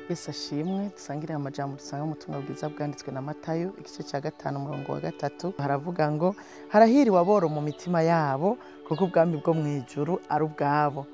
Yesu ashimwe dusangire amajambo dusanga mu butumwa bwiza bwanditswe na Matayo igice cya 5 umurongo wa 3 haravuga ngo harahiriwe aboro mu mitima yabo kuko ubwami bwo mwijuru ari ubwabo.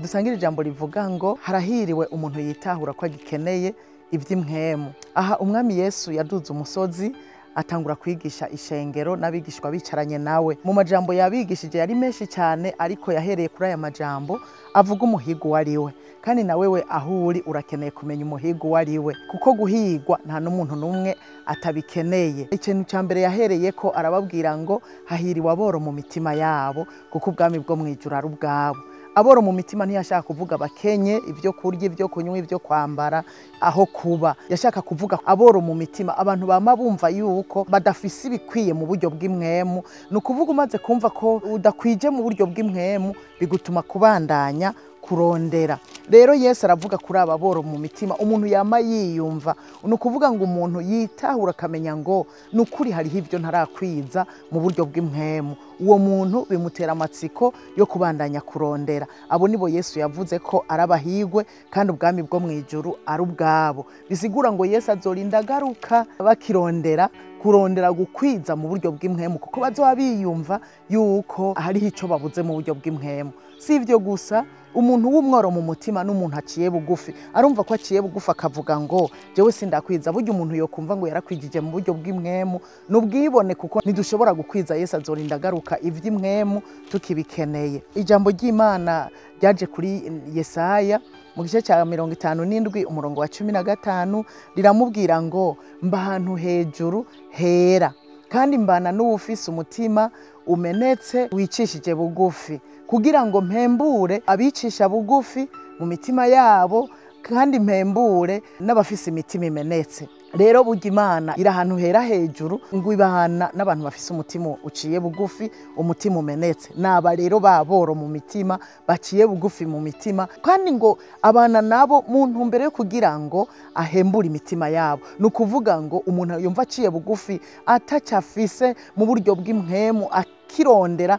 Dusangire ijambo rivuga ngo harahiriwe umuntu yitahura ko agikeneye ivy'impwemu. Aha umwami Yesu yaduze umusozi atangura kwigisha ishengero n'abigishwa bicaranye nawe. Mu majambo yabigishije yari menshi cyane, ariko yahereye kuri aya majambo avuga umuhigo wariwe. Kandi nawewe aho uri urakeneye kumenya umuhigo wariwe, kuko guhigwa nta n'umuntu numwe atabikeneye. Ikintu cya mbere yahereye ko arababwira ngo hahiriwe aboro mu mitima yabo kuko ubwami bwo mwijuru ari ubwabo. Aboro mu mitima ntiyashaka kuvuga bakenye ibyo kurya, ibyo kunywa, ibyo kwambara, aho kuba. Yashaka kuvuga aboro mu mitima, abantu bama bumva yuko badafise ibikwiye mu buryo bw'imwemu. Nukuvuga umaze kumva ko udakwije mu buryo bw'imwemu bigutuma kubandanya kurondera. Rero Yesu aravuga kuri aba boro mu mitima, umuntu yama yiyumva. Nukuvuga ngo umuntu yitahura akamenya ngo nukuri hariho ivyo ntarakwiza mu buryo bw'imwemu. Uwo muntu bimutera amatsiko yo kubandanya kurondera. Abo nibo Yesu yavuze ko arabahigwe kandi ubwami bwo mwijuru ari ubwabo. Bisigura ngo Yesu azorinda agaruka bakirondera kurondera gukwiza mu buryo bw'imwemu, kuko bazoba biyumva yuko hariho ico babuze mu buryo bw'imwemu. Si ivyo gusa, umuntu w'umworo mu mutima n'umuntu aciye bugufi arumva ko aciye bugufi akavuga ngo jewe sindakwiza. Burya umuntu yokumva ngo yarakwijije mu buryo bw'imwemu n'ubwibone, kuko ntidushobora gukwiza. Yesu azorinda agaruka ivy'imwemu tukibikeneye. Ijambo ry'Imana ryaje kuri Yesaya mu gice cya 57 umurongo wa 15 riramubwira ngo mba ahantu hejuru hera, kandi mbana n'uwufise umutima umenetse wicishije bugufi, kugira ngo mpembure abicisha bugufi mu mitima yabo, kandi mpembure n'abafise imitima imenetse. Rero burya Imana iri ahantu hera hejuru, ngo ibahana n'abantu bafise umutima uciye bugufi, umutima umenetse. Naba rero baboro mu mitima, baciye bugufi mu mitima, kandi ngo abana nabo mu ntumbero yo kugira ngo ahembure imitima yabo. Nukuvuga ngo umuntu yumva aciye bugufi atacafise mu buryo bw'imwemu, kirondera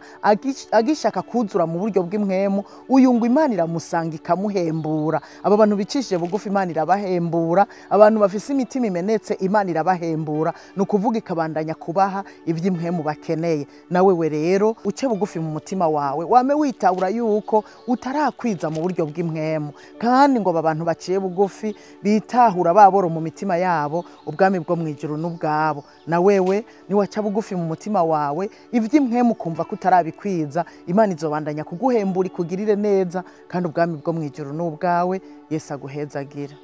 agishaka kuzura mu buryo bw'imwemu, uyu ngo Imana iramusanga ikamuhembura. Aba bantu bicishije bugufi Imana irabahembura, abantu bafise imitima imenetse Imana irabahembura. Nukuvuga ikabandanya kubaha ivy'imwemu bakeneye. Nawe we rero uce bugufi mu mutima wawe, wame witahura yuko utarakwiza mu buryo bw'imwemu, kandi ngo aba bantu baciye bugufi bitahura baboro mu mitima yabo, ubwami bwo mwijuru n'ubwabo. Nawewe niwaca bugufi mu mutima wawe ivy'imwemu kumva ko utarabikwiza, Imana izobandanya kuguhembura ikugirire neza, kandi ubwami bwo mwijuru n'ubwawe. Yesu aguhezagira.